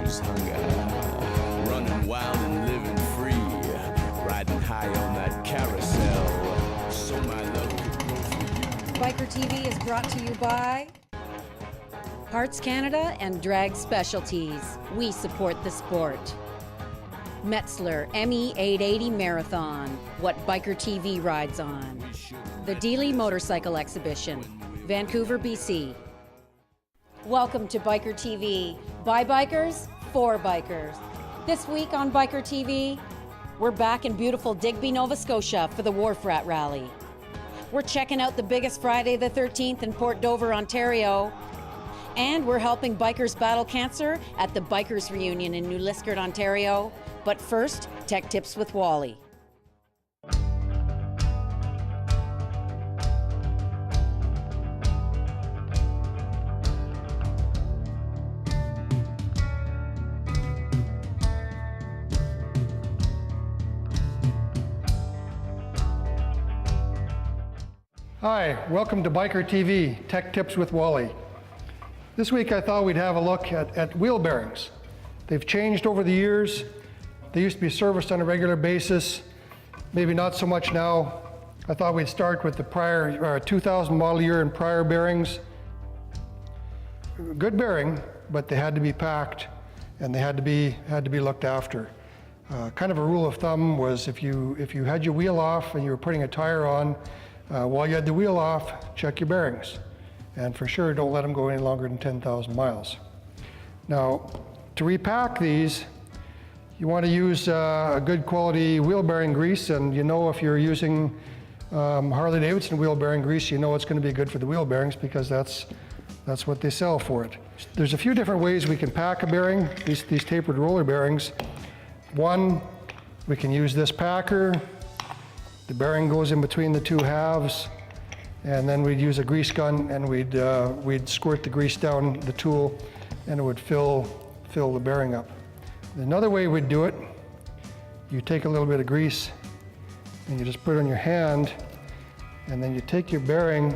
knows hunger. Running wild and living free. Riding high on that carousel. So my love could grow for you. Bikertv is brought to you by Parts Canada and Drag Specialties. We support the sport. Metzler ME880 Marathon, what Bikertv rides on. The Dealey Motorcycle Exhibition, Vancouver, BC. Welcome to Bikertv, by bikers, for bikers. This week on Bikertv, we're back in beautiful Digby, Nova Scotia for the Wharf Rat Rally. We're checking out the biggest Friday the 13th in Port Dover, Ontario. And we're helping bikers battle cancer at the Bikers Reunion in New Liskeard, Ontario. But first, Tech Tips with Wally. Hi, welcome to Bikertv, Tech Tips with Wally. This week I thought we'd have a look at wheel bearings. They've changed over the years. They used to be serviced on a regular basis, maybe not so much now. I thought we'd start with the prior 2000 model year and prior bearings. Good bearing, but they had to be packed and they had to be looked after. Kind of a rule of thumb was if you had your wheel off and you were putting a tire on, while you had the wheel off, check your bearings. And for sure, don't let them go any longer than 10,000 miles. Now, to repack these, you want to use a good quality wheel bearing grease, and you know if you're using Harley-Davidson wheel bearing grease, you know it's going to be good for the wheel bearings because that's what they sell for it. There's a few different ways we can pack a bearing, these tapered roller bearings. One, we can use this packer. The bearing goes in between the two halves, and then we'd use a grease gun and we'd squirt the grease down the tool and it would fill the bearing up. Another way we'd do it, you take a little bit of grease and you just put it on your hand, and then you take your bearing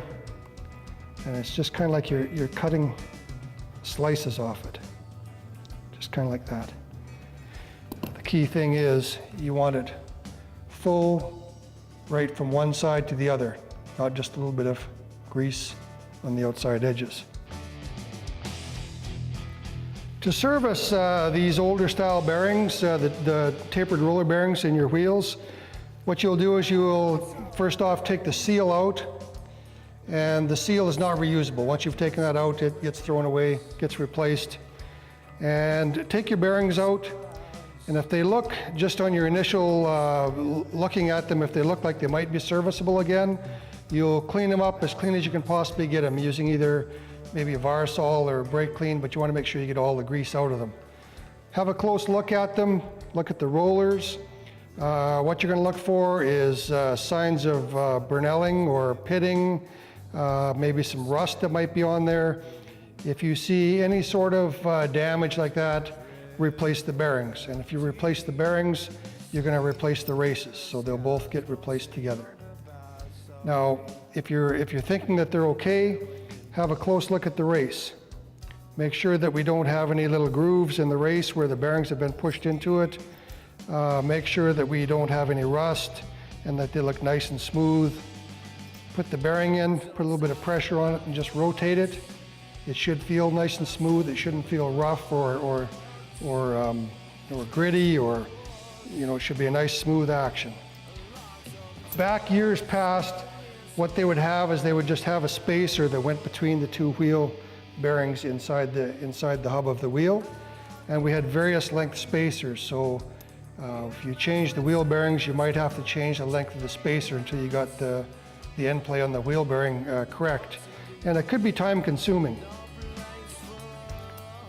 and it's just kind of like you're cutting slices off it. Just kind of like that. The key thing is you want it full right from one side to the other, not just a little bit of grease on the outside edges. To service these older style bearings, the tapered roller bearings in your wheels, what you'll do is you'll first off take the seal out, and the seal is not reusable. Once you've taken that out, it gets thrown away, gets replaced. And take your bearings out, and if they look, just on your initial looking at them, if they look like they might be serviceable again, you'll clean them up as clean as you can possibly get them using either maybe a Varsol or brake clean, but you want to make sure you get all the grease out of them. Have a close look at them, look at the rollers. What you're going to look for is signs of burnelling or pitting, maybe some rust that might be on there. If you see any sort of damage like that, replace the bearings. And if you replace the bearings, you're going to replace the races, so they'll both get replaced together. Now, if you're thinking that they're okay, have a close look at the race. Make sure that we don't have any little grooves in the race where the bearings have been pushed into it. Make sure that we don't have any rust and that they look nice and smooth. Put the bearing in, put a little bit of pressure on it and just rotate it. It should feel nice and smooth. It shouldn't feel rough or gritty, or it should be a nice smooth action. Back years past, what they would have is they would just have a spacer that went between the two wheel bearings inside the hub of the wheel, and we had various length spacers. So if you change the wheel bearings, you might have to change the length of the spacer until you got the end play on the wheel bearing correct, and it could be time consuming.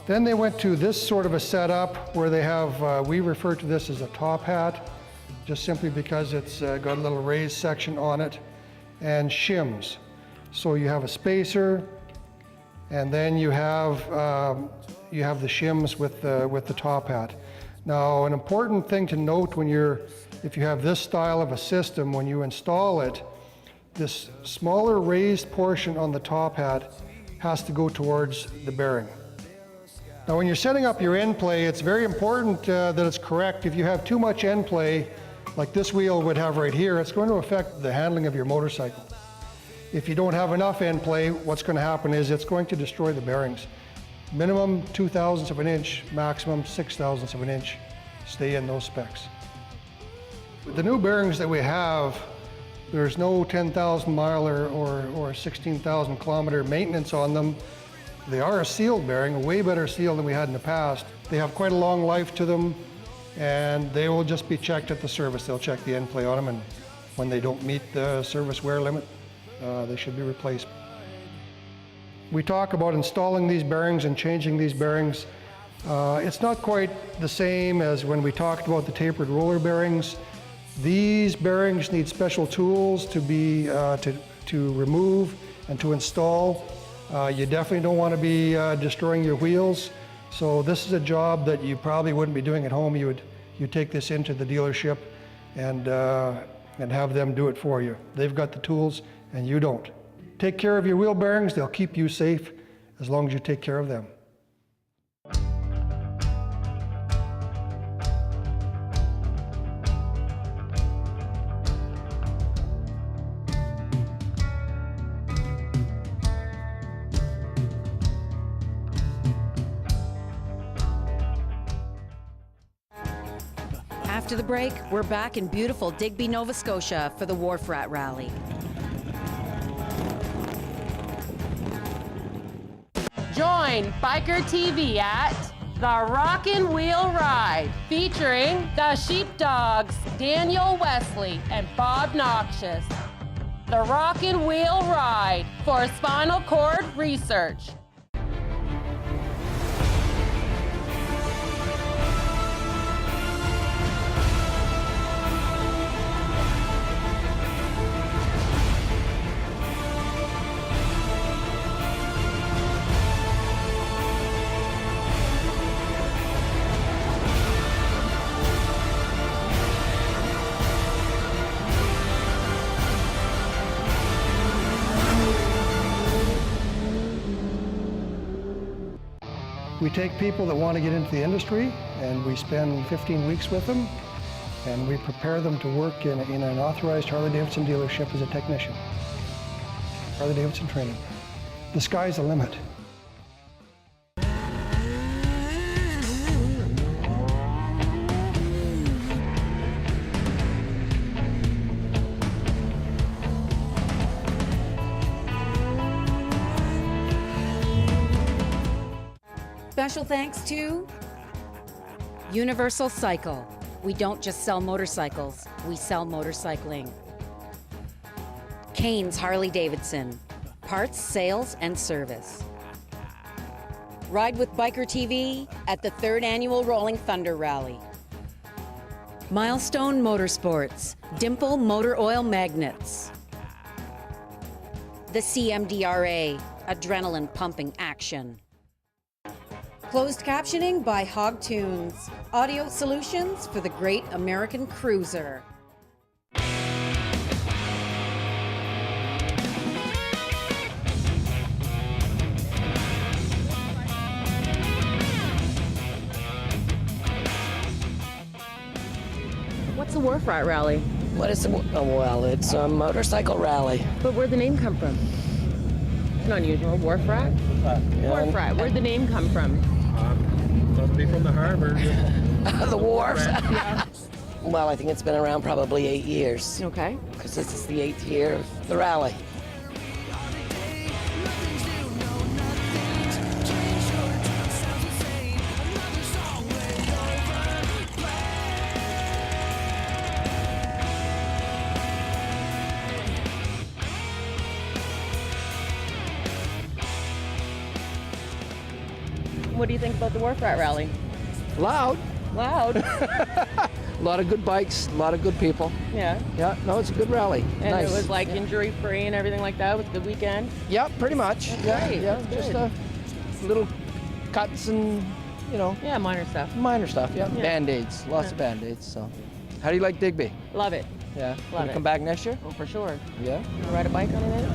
Then they went to this sort of a setup where they have, we refer to this as a top hat, just simply because it's got a little raised section on it, and shims. So you have a spacer, and then you have the shims with the top hat. Now, an important thing to note if you have this style of a system, when you install it, this smaller raised portion on the top hat has to go towards the bearing. Now when you're setting up your end play, it's very important that it's correct. If you have too much end play, like this wheel would have right here, it's going to affect the handling of your motorcycle. If you don't have enough end play, what's going to happen is it's going to destroy the bearings. Minimum 2/1000ths of an inch, maximum 6/1000ths of an inch. Stay in those specs. With the new bearings that we have, there's no 10,000 mile or 16,000 kilometer maintenance on them. They are a sealed bearing, a way better seal than we had in the past. They have quite a long life to them, and they will just be checked at the service. They'll check the end play on them, and when they don't meet the service wear limit, they should be replaced. We talk about installing these bearings and changing these bearings. It's not quite the same as when we talked about the tapered roller bearings. These bearings need special tools to remove and to install. You definitely don't want to be destroying your wheels. So this is a job that you probably wouldn't be doing at home. You'd take this into the dealership and have them do it for you. They've got the tools and you don't. Take care of your wheel bearings. They'll keep you safe as long as you take care of them. After the break, we're back in beautiful Digby, Nova Scotia for the Wharf Rat Rally. Join Bikertv at The Rockin' Wheel Ride, featuring the Sheepdogs, Daniel Wesley and Bob Noxious. The Rockin' Wheel Ride for spinal cord research. We take people that want to get into the industry and we spend 15 weeks with them and we prepare them to work in an authorized Harley-Davidson dealership as a technician. Harley-Davidson training. The sky's the limit. Special thanks to Universal Cycle. We don't just sell motorcycles, we sell motorcycling. Kane's Harley-Davidson, parts, sales, and service. Ride with Bikertv at the 3rd Annual Rolling Thunder Rally. Milestone Motorsports, Dimple Motor Oil Magnets. The CMDRA, adrenaline pumping action. Closed captioning by Hog Tunes, audio solutions for the Great American Cruiser. What's the Wharf Rat Rally? What is it? Oh, well, it's a motorcycle rally. But where'd the name come from? It's not unusual. Wharf Rat? Wharf Rat. Where'd the name come from? Must be from the harbor. The wharves? Well, I think it's been around probably 8 years. Okay. Because this is the 8th year of the rally. What do you think about the Wharf Rat Rally? Loud. Loud. A lot of good bikes, a lot of good people. Yeah. Yeah, no, it's a good rally. And Nice. it was like injury-free and everything like that. It was a good weekend. Yeah, pretty much. Yeah, great. yeah, That's just good. little cuts and, you know, Yeah, minor stuff. minor stuff. Yeah, Yeah. Band-Aids, lots of Band-Aids. So, how do you like Digby? Love it. Yeah, Love Gonna it. come back next year? Oh, for sure. Yeah, You ride a bike on it?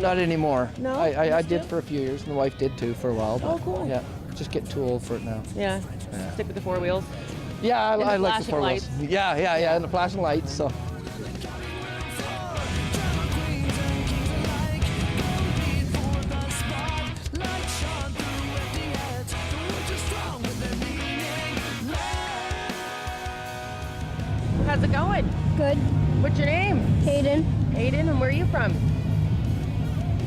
not anymore. No? I You did still? for a few years, and the wife did too for a while. But Oh, cool. Yeah, just getting too old for it now. Yeah. Stick with the 4 wheels. Yeah, I the like the flashing 4 wheels. lights. Yeah, and the flashing lights. So. How's it going? Good. What's your name? Hayden. Aiden, and where are you from?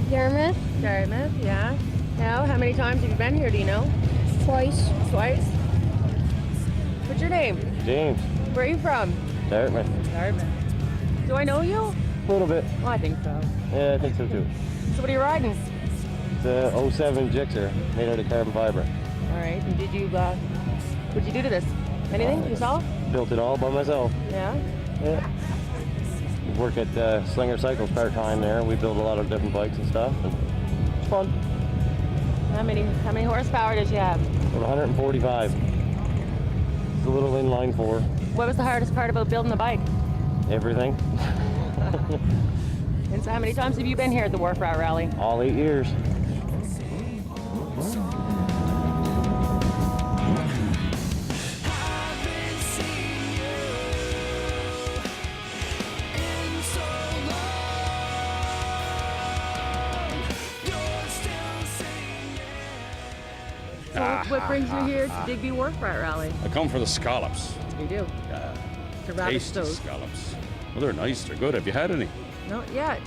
Yarmouth. Dartmouth, yeah. Now, how many times have you been here, do you know? Twice. Twice. What's your name? James, Where are you from? Dartmouth. Dartmouth. Do I know you? A little bit. Well, I think so. Yeah, I think so too. So what are you riding? It's a 07 Gixxer made out of carbon fiber. All right, and did you, what'd you do to this? Anything yourself? Built it all by myself. Yeah? Yeah. Work at Slinger Cycles part-time there. We build a lot of different bikes and stuff. And it's fun. How many horsepower does you have? About 145. It's a little inline 4. What was the hardest part about building the bike? Everything. And so how many times have you been here at the Wharf Rat Rally? All 8 years. So what brings you here to Digby Wharf Rat Rally? I come for the scallops. You do? To rabbit Tasty toast. scallops. Well, they're nice. They're good. Have you had any? Not yet.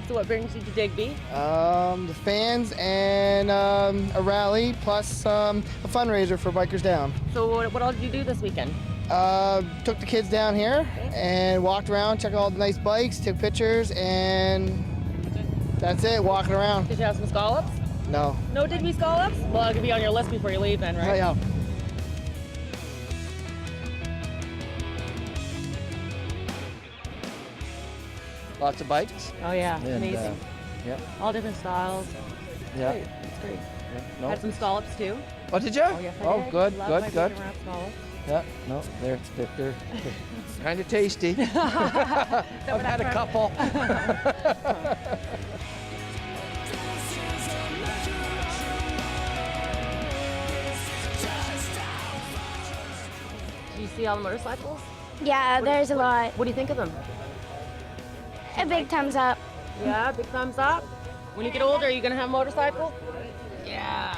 So what brings you to Digby? The fans and a rally plus a fundraiser for Bikers Down. So what all did you do this weekend? Took the kids down here and walked around, checked all the nice bikes, took pictures, and that's it, walking around. Did you have some scallops? No. No Digby scallops? Well, it could be on your list before you leave then, right? Yeah. Lots of bikes. Oh yeah, And, amazing. yeah. All different styles. Yeah. Great. That's great. Yeah. No. Had some scallops too. Oh, did you? Oh yes, I did. good, Love good, my good. bacon wrapped scallops. Yeah. No, they're kind of tasty. I've had a couple. Do you see all the motorcycles? Yeah, there's a lot. What do you think of them? A big thumbs up. Yeah, big thumbs up. When you get older, are you gonna have a motorcycle? Yeah.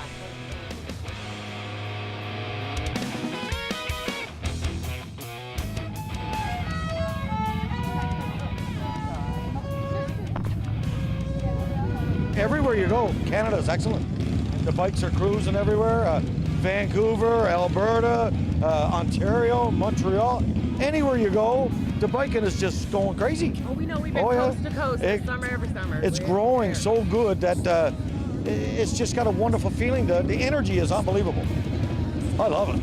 Everywhere you go, Canada's excellent. The bikes are cruising everywhere. Vancouver, Alberta, Ontario, Montreal. Anywhere you go, the biking is just going crazy. Oh, we know. We've been Oh, yeah. coast to coast this summer, every summer. It's We're growing here. so good that it's just got a wonderful feeling. The energy is unbelievable. I love it.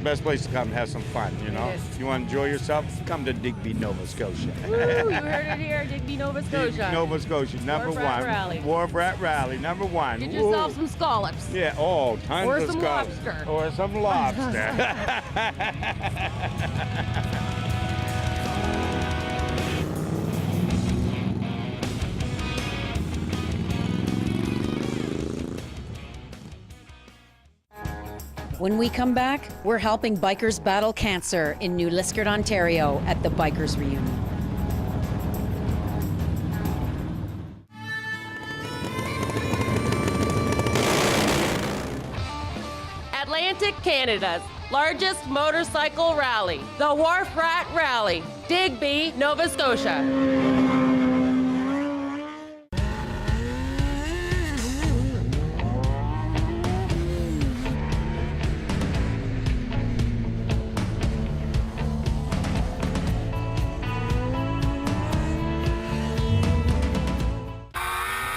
Best place to come and have some fun, you know. It is. If you want to enjoy yourself, come to Digby, Nova Scotia. Woo, you heard it here, Digby, Nova Scotia. Digby, Nova Scotia, number Wharf Rat one. Rally. Wharf Rat Rally, number one. Get yourself Woo. some scallops. Yeah, oh, tons Or of some scallops. lobster. Or some lobster. When we come back, we're helping bikers battle cancer in New Liskeard, Ontario at the Bikers Reunion. Atlantic Canada's largest motorcycle rally, the Wharf Rat Rally, Digby, Nova Scotia.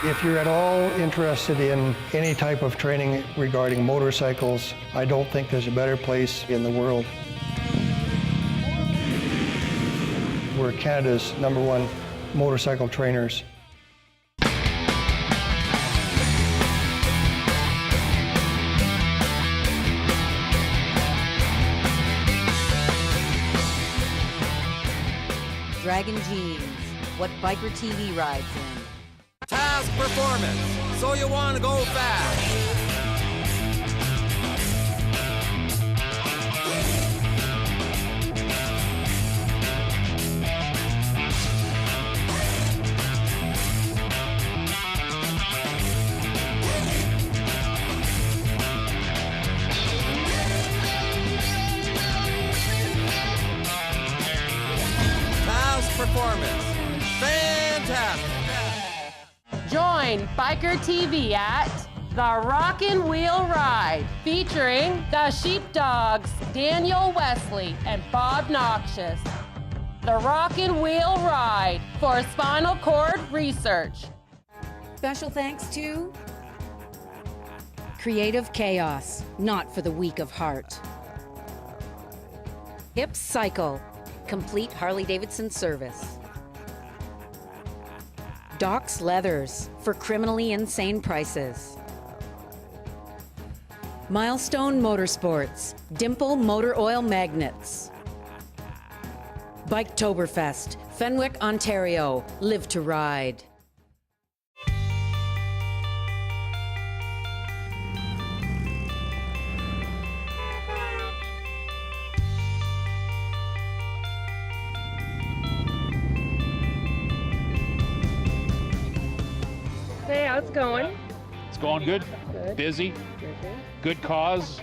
If you're at all interested in any type of training regarding motorcycles, I don't think there's a better place in the world. We're Canada's #1 motorcycle trainers. Dragon Jeans, what Bikertv rides in. Task performance, so you want to go fast. Performance. Fantastic. Join Bikertv at the Rockin' Wheel Ride, featuring the Sheepdogs, Daniel Wesley and Bob Noxious. The Rockin' Wheel Ride for spinal cord research. Special thanks to Creative Chaos, not for the weak of heart. Hips Cycle, complete Harley-Davidson service. Doc's Leathers, for criminally insane prices. Milestone Motorsports, Dimple Motor Oil Magnets. Biketoberfest, Fenwick, Ontario, live to ride. Hey, how's it going? It's going good. Good. Busy. Good cause.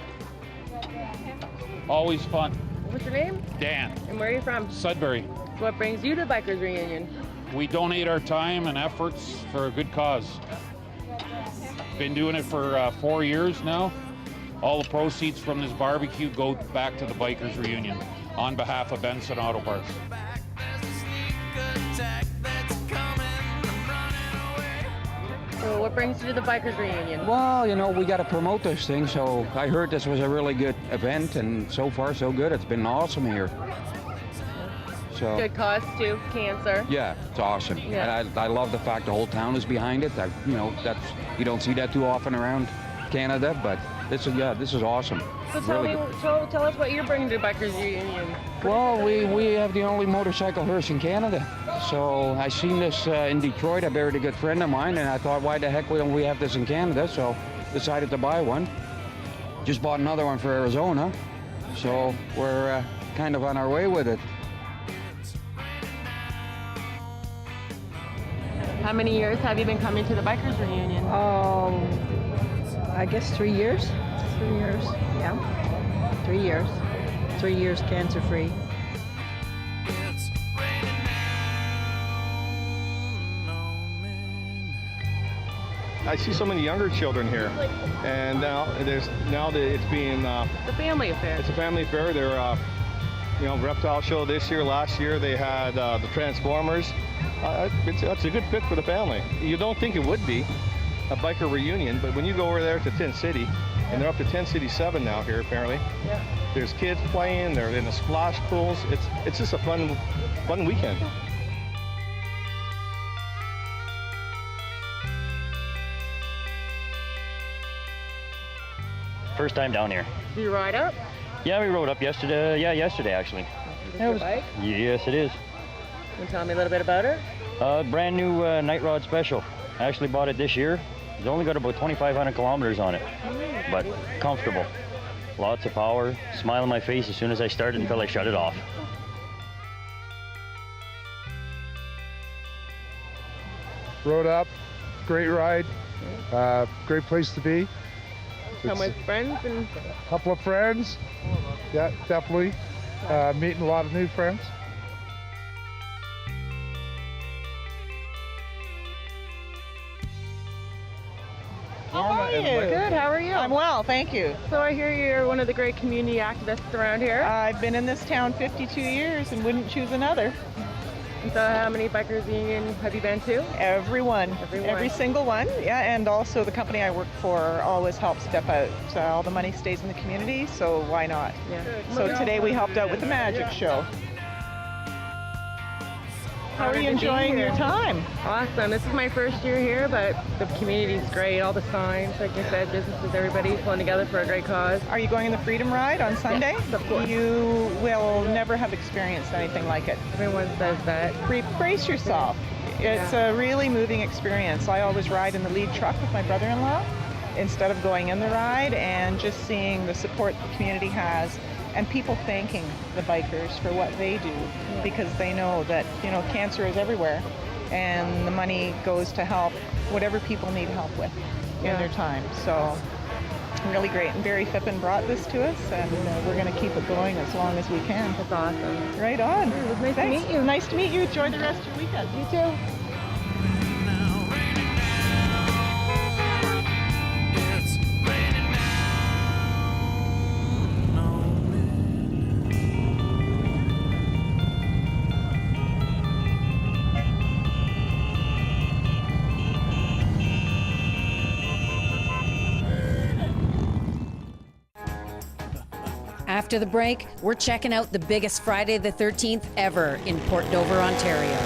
Always fun. What's your name? Dan. And where are you from? Sudbury. What brings you to Bikers Reunion? We donate our time and efforts for a good cause. Been doing it for 4 years now. All the proceeds from this barbecue go back to the Bikers Reunion on behalf of Benson Auto Parts. So what brings you to the Bikers Reunion? Well, you know, we got to promote this thing, so I heard this was a really good event, and so far so good. It's been awesome here. So Good cause too, cancer. yeah, it's awesome. Yeah. And I love the fact the whole town is behind it. You know, you don't see that too often around Canada, but this is awesome. So tell Really me, good. tell us what you're bringing to Bikers Reunion. Well, we have the only motorcycle hearse in Canada. So I seen this in Detroit. I buried a good friend of mine, and I thought, why the heck don't we have this in Canada? So decided to buy one. Just bought another one for Arizona. So we're kind of on our way with it. How many years have you been coming to the Bikers Reunion? I guess 3 years. 3 years, yeah. 3 years. 3 years cancer-free. I see so many younger children here, and now it's being It's a family affair. it's a family affair. They're reptile show this year. Last year they had the Transformers. It's a good fit for the family. You don't think it would be a biker reunion, but when you go over there to Tin City, and they're up to 10 City 7 now here apparently. Yeah. There's kids playing. They're in the splash pools. It's just a fun weekend. First time down here. Do you ride up? Yeah, we rode up yesterday. Yeah, yesterday actually. Is your bike? Yes, it is. Can you tell me a little bit about it? Brand new Night Rod Special. I actually bought it this year. It's only got about 2,500 kilometers on it, but comfortable. Lots of power. Smile on my face as soon as I started until I shut it off. Rode up, great ride, great place to be. Come with friends and... A couple of friends, yeah, definitely. Meeting a lot of new friends. How are you? Good, how are you? I'm well, thank you. So I hear you're one of the great community activists around here. I've been in this town 52 years and wouldn't choose another. And so how many Bikers Reunion have you been to? Everyone. Every single one, yeah, and also the company I work for always helps step out. So all the money stays in the community, so why not? Yeah. So today we helped out with the magic show. How are you enjoying your time? Awesome. This is my first year here, but the community's great. All the signs, like I said, businesses, everybody pulling together for a great cause. Are you going in the Freedom Ride on Sunday? Yes, of course. You will never have experienced anything like it. Everyone says that. Brace yourself. It's a really moving experience. I always ride in the lead truck with my brother-in-law instead of going in the ride, and just seeing the support the community has and people thanking the bikers for what they do, because they know that, you know, cancer is everywhere and the money goes to help whatever people need help with in their time. So really great. And Barry Fippen brought this to us, and we're going to keep it going as long as we can. That's awesome. Right on. It was nice to meet you. Nice to meet you. Enjoy the rest of your weekend. You too. After the break, we're checking out the biggest Friday the 13th ever in Port Dover, Ontario.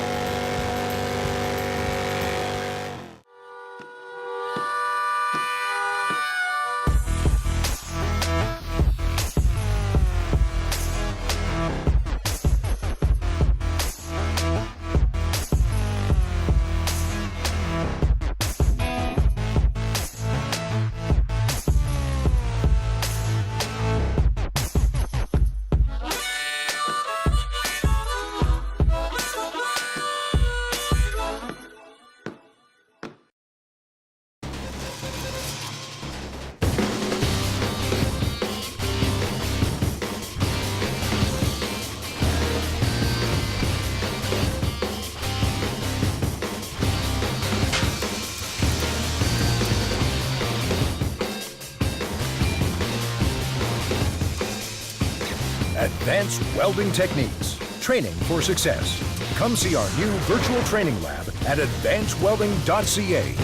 Advanced welding techniques, training for success. Come see our new virtual training lab at advancedwelding.ca.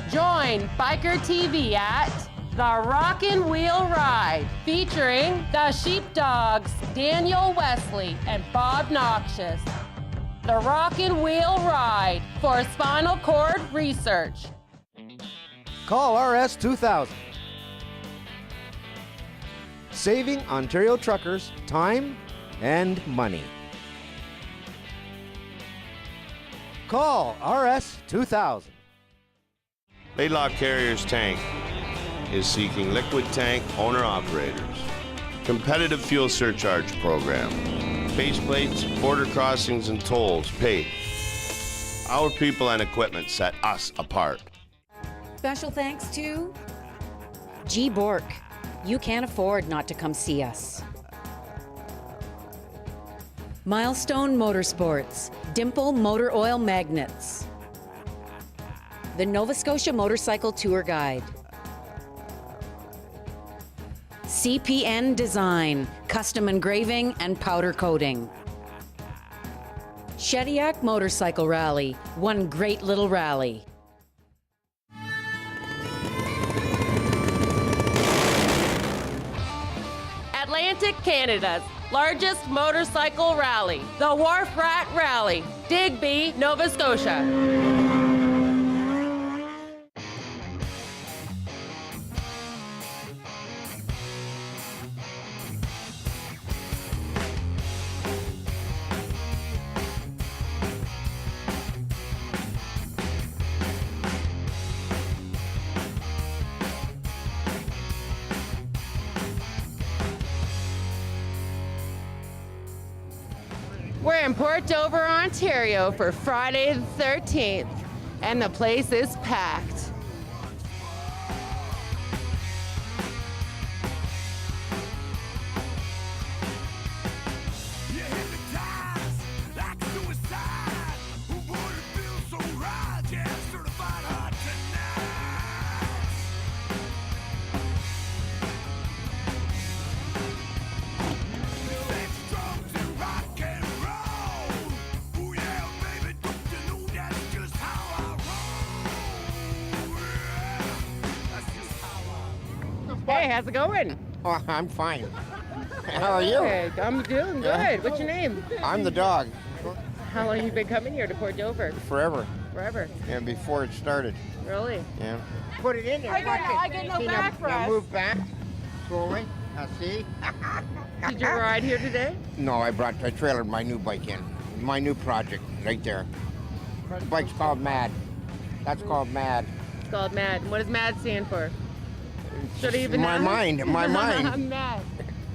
Join Bikertv at the Rockin' Wheel Ride, featuring the Sheepdogs, Daniel Wesley and Bob Noxious. The Rockin' Wheel Ride for spinal cord research. Call RS 2000. Saving Ontario truckers time and money. Call RS 2000. Laidlaw Carriers Tank is seeking liquid tank owner-operators. Competitive fuel surcharge program. Base plates, border crossings, and tolls paid. Our people and equipment set us apart. Special thanks to G. Bork. You can't afford not to come see us. Milestone Motorsports, Dimple Motor Oil Magnets. The Nova Scotia Motorcycle Tour Guide. CPN Design, custom engraving and powder coating. Shediac Motorcycle Rally, one great little rally. Atlantic Canada's largest motorcycle rally, the Wharf Rat Rally, Digby, Nova Scotia. We're in Port Dover, Ontario for Friday the 13th, and the place is packed. Hey, how's it going? Oh, I'm fine. How are you? Good. I'm doing good. What's your name? I'm the dog. How long have you been coming here to Port Dover? Forever. Forever. Yeah, before it started. Really? Yeah. Put it in there. I get no back for us. Move back. Slowly. Now see? Did you ride here today? No, I trailered my new bike in. My new project right there. The bike's called Mad. That's called Mad. It's called Mad. What does Mad stand for? Should I even My know? mind. My mind. I'm mad.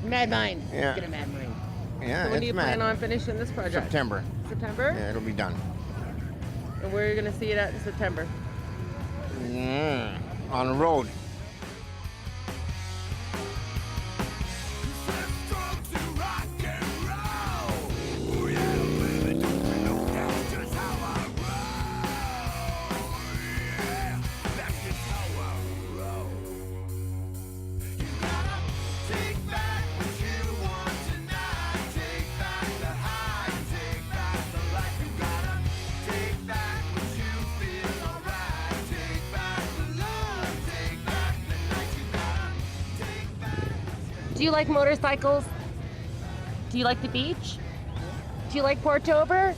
Mad mind. Yeah. Get a mad mind. Yeah, So when do it's you mad. plan on finishing this project? September. September? Yeah, it'll be done. And where are you going to see it at in September? On the road. Do you like motorcycles? Do you like the beach? Do you like Port Dover?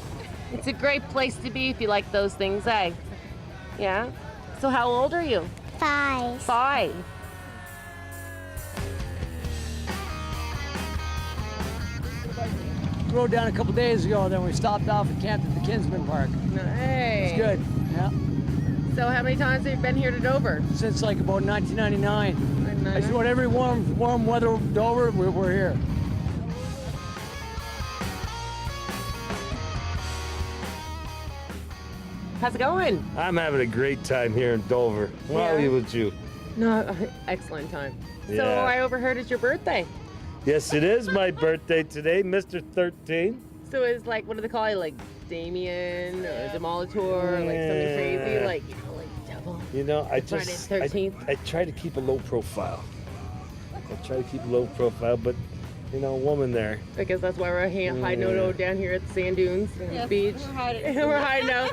It's a great place to be if you like those things, eh? Yeah? So how old are you? 5. 5. Rode down a couple days ago, then we stopped off and camped at the Kinsman Park. Hey. It's good, yeah. So how many times have you been here to Dover? Since like about 1999. I said, every warm weather Dover, we're here. How's it going? I'm having a great time here in Dover. Wally, Yeah. with you? No, excellent time. So Yeah. I overheard it's your birthday. Yes, it is my birthday today, Mr. 13. So it's like, what do they call you? Like Damien or Demolitor or like something crazy? Like, you know, like devil? You know, I Friday just, the 13th? I try to keep a low profile. But, you know, woman there. I guess that's why we're hiding out down here at the sand dunes and the beach. We're hiding. We're hiding out.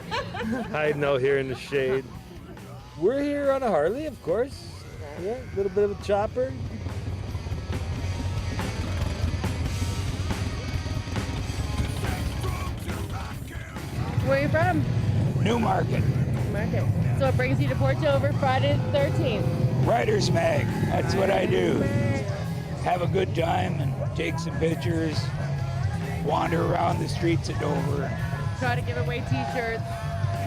Hiding out here in the shade. We're here on a Harley, of course. Yeah, a little bit of a chopper. Where are you from? Newmarket. Market. So it brings you to Port Dover Friday the 13th. Writer's Mag. That's what I do. Have a good time and take some pictures. Wander around the streets of Dover. Try to give away t-shirts.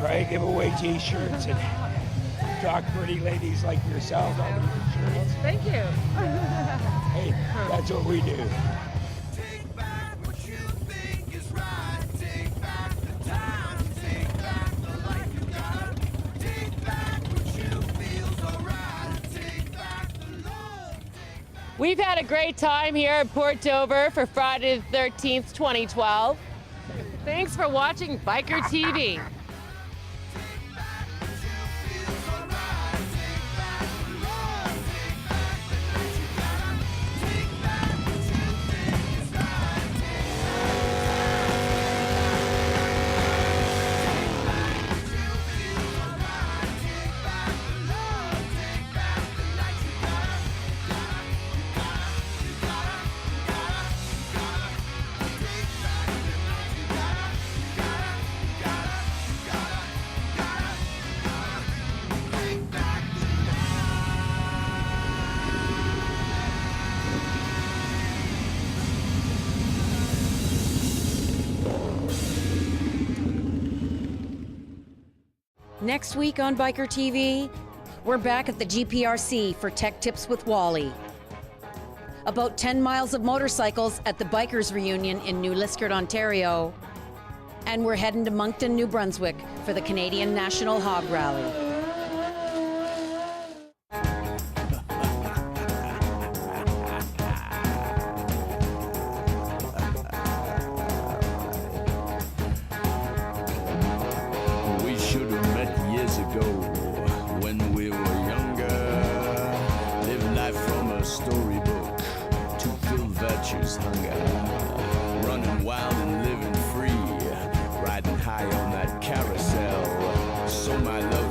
Try to give away t-shirts and talk pretty ladies like yourselves on the shirts. Thank you. Hey, that's what we do. We've had a great time here at Port Dover for Friday the 13th, 2012. Thanks for watching Biker TV. Next week on Biker TV, we're back at the GPRC for Tech Tips with Wally. About 10 miles of motorcycles at the Bikers Reunion in New Liskeard, Ontario. And we're heading to Moncton, New Brunswick for the Canadian National Hog Rally. We should have met years ago when we were younger. Live life from a storybook to fill virtue's hunger. Running wild and living free, riding high on that carousel. So my love